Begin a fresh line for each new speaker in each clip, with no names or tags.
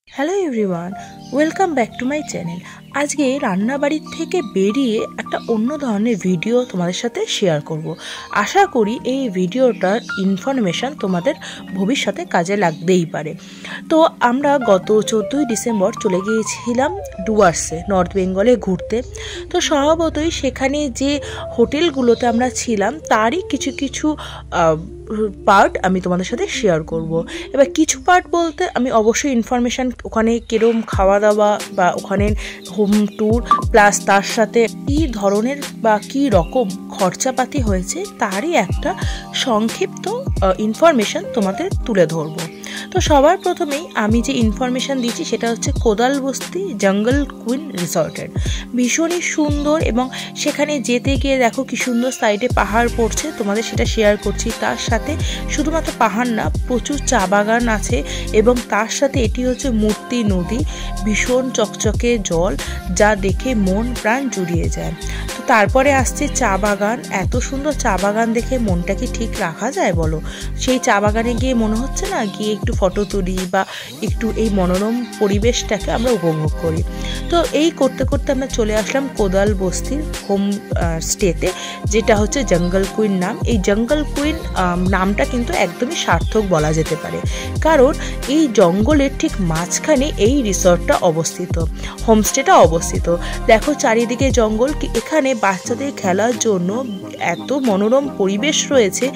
Hello everyone, welcome back to my channel. আজকে রান্নাবাড়ির থেকে বেরিয়ে একটা অন্য ধরনের ভিডিও তোমাদের সাথে শেয়ার করব। আশা করি এই ভিডিওটার ইনফরমেশান তোমাদের ভবিষ্যতে কাজে লাগতেই পারে। তো আমরা গত 14ই ডিসেম্বর চলে গিয়েছিলাম ডুয়ার্সে, নর্থ বেঙ্গলে ঘুরতে। তো স্বভাবতই সেখানে যে হোটেলগুলোতে আমরা ছিলাম তারই কিছু কিছু পার্ট আমি তোমাদের সাথে শেয়ার করব। এবার কিছু পার্ট বলতে আমি অবশ্যই ইনফরমেশান, ওখানে কিরম খাওয়া দাওয়া বা ওখানে হোম ট্যুর প্লাস তার সাথে কী ধরনের বা কী রকম খরচাপাতি হয়েছে তারই একটা সংক্ষিপ্ত ইনফরমেশান তোমাদের তুলে ধরবো। তো সবার প্রথমেই আমি যে ইনফরমেশান দিচ্ছি সেটা হচ্ছে কোদালবস্তি জঙ্গল কুইন রিসর্টের। ভীষণই সুন্দর এবং সেখানে যেতে গিয়ে দেখো কি সুন্দর সাইডে পাহাড় পড়ছে, তোমাদের সেটা শেয়ার করছি। তার সাথে শুধুমাত্র পাহাড় না, প্রচুর চা বাগান আছে এবং তার সাথে এটি হচ্ছে মূর্তি নদী, ভীষণ চকচকে জল, যা দেখে মন প্রাণ জুড়িয়ে যায়। তো তারপরে আসছে চা বাগান। এত সুন্দর চা বাগান দেখে মনটা কি ঠিক রাখা যায় বলো? সেই চা বাগানে গিয়ে মনে হচ্ছে না গিয়ে একটু ফটো তুলি বা একটু এই মনোরম পরিবেশটাকে আমরা উপভোগ করি। তো এই করতে করতে আমরা চলে আসলাম কোদালবস্তির হোম স্টেতে, যেটা হচ্ছে জঙ্গল কুইন নাম। এই জঙ্গল কুইন নামটা কিন্তু একদমই সার্থক বলা যেতে পারে, কারণ এই জঙ্গলের ঠিক মাঝখানে এই রিসর্টটা অবস্থিত, হোমস্টেটা অবস্থিত। দেখো চারিদিকে জঙ্গল, এখানে বাচ্চাদের খেলার জন্য এত মনোরম পরিবেশ রয়েছে,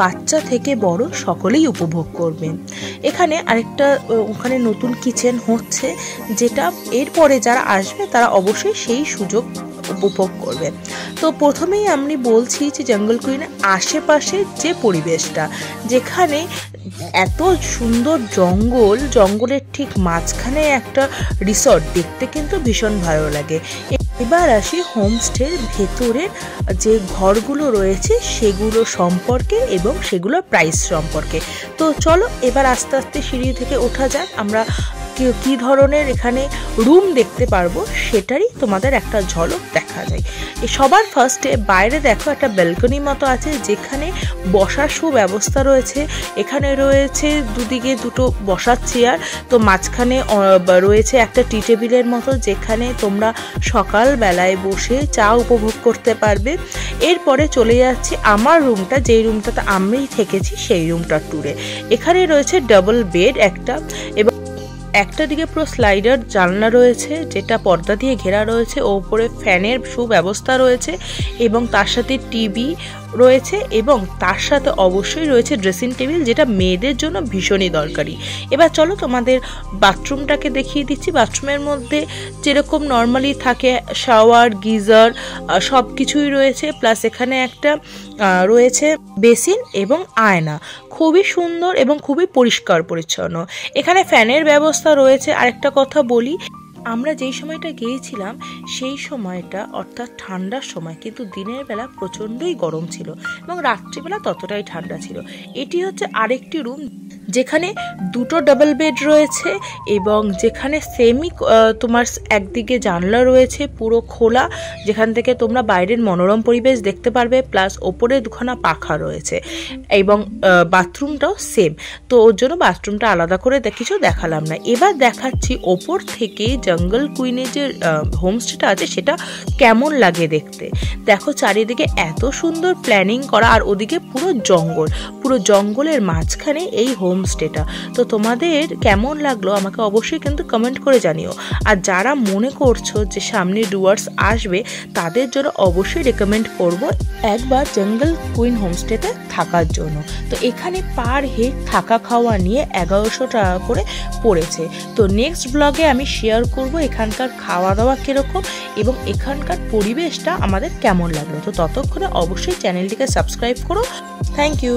বাচ্চা থেকে বড় সকলেই উপভোগ করবে। এখানে আরেকটা ওখানে নতুন কিচেন হচ্ছে, যেটা এরপরে যারা আসবে তারা অবশ্যই সেই সুযোগ উপভোগ করবে। তো প্রথমেই আমি বলছি যে জঙ্গল কুইনের আশেপাশে যে পরিবেশটা, যেখানে এত সুন্দর জঙ্গল, জঙ্গলের ঠিক মাঝখানে একটা রিসর্ট, দেখতে কিন্তু ভীষণ ভালো লাগে। এবার আসি হোমস্টের ভেতরের যে ঘরগুলো রয়েছে সেগুলো সম্পর্কে এবং সেগুলোর প্রাইস সম্পর্কে। তো চলো এবার আস্তে আস্তে সিঁড়ি থেকে ওঠা যাক, আমরা কী ধরনের এখানে রুম দেখতে পারবো সেটারই তোমাদের একটা ঝলক দেখা যায়। সবার ফার্স্টে বাইরে দেখো একটা ব্যালকনি মতো আছে, যেখানে বসার সুব্যবস্থা রয়েছে। এখানে রয়েছে দুদিকে দুটো বসার চেয়ার, তো মাঝখানে রয়েছে একটা টি টেবিলের মতো, যেখানে তোমরা সকালবেলায় বসে চা উপভোগ করতে পারবে। এরপরে চলে যাচ্ছি আমার রুমটা, যেই রুমটাতে আমি থেকেছি সেই রুমটার ট্যুরে। এখানে রয়েছে ডাবল বেড একটা, এবং একটা দিকে পুরো স্লাইডার জানলা রয়েছে যেটা পর্দা দিয়ে ঘেরা রয়েছে, ওপরে ফ্যানের সুব্যবস্থা রয়েছে এবং তার সাথে টিভি রয়েছে, এবং তার সাথে অবশ্যই রয়েছে ড্রেসিং টেবিল, যেটা মেয়েদের জন্য ভীষণই দরকারি। এবার চলো তোমাদের বাথরুমটাকে দেখিয়ে দিচ্ছি। বাথরুমের মধ্যে যেরকম নর্মালি থাকে শাওয়ার, গিজার সব কিছুই রয়েছে, প্লাস এখানে একটা রয়েছে বেসিন এবং আয়না। খুবই সুন্দর এবং খুবই পরিষ্কার পরিচ্ছন্ন। এখানে ফ্যানের ব্যবস্থা রয়েছে। আরেকটা কথা বলি, আমরা যেই সময়টা গিয়েছিলাম সেই সময়টা অর্থাৎ ঠান্ডার সময়, কিন্তু দিনের বেলা প্রচণ্ডই গরম ছিল এবং রাত্রিবেলা ততটাই ঠান্ডা ছিল। এটি হচ্ছে আরেকটি রুম, যেখানে দুটো ডাবল বেড রয়েছে এবং যেখানে সেমি তোমার একদিকে জানলা রয়েছে পুরো খোলা, যেখান থেকে তোমরা বাইরের মনোরম পরিবেশ দেখতে পারবে, প্লাস ওপরে দুখানা পাখা রয়েছে এবং বাথরুমটাও সেম। তো ওর জন্য বাথরুমটা আলাদা করে কিছু দেখালাম না। এবার দেখাচ্ছি ওপর থেকে জঙ্গল কুইনের যে হোমস্টেটা আছে সেটা কেমন লাগে দেখতে। দেখো চারিদিকে এত সুন্দর প্ল্যানিং করা, আর ওদিকে পুরো জঙ্গল, পুরো জঙ্গলের মাঝখানে এই হোমস্টেটা। তো তোমাদের কেমন লাগলো আমাকে অবশ্যই কিন্তু কমেন্ট করে জানিও। আর যারা মনে করছো যে সামনে ডুয়ার্স আসবে তাদের জন্য অবশ্যই রেকমেন্ড করব একবার জঙ্গল কুইন হোমস্টেতে থাকার জন্য। তো এখানে পার হেড থাকা খাওয়া নিয়ে 1100 টাকা করে পড়েছে। তো নেক্সট ব্লগে আমি শেয়ার করব এখানকার খাওয়া দাওয়া কীরকম এবং এখানকার পরিবেশটা আমাদের কেমন লাগলো। তো ততক্ষণে অবশ্যই চ্যানেলটিকে সাবস্ক্রাইব করো। Thank you.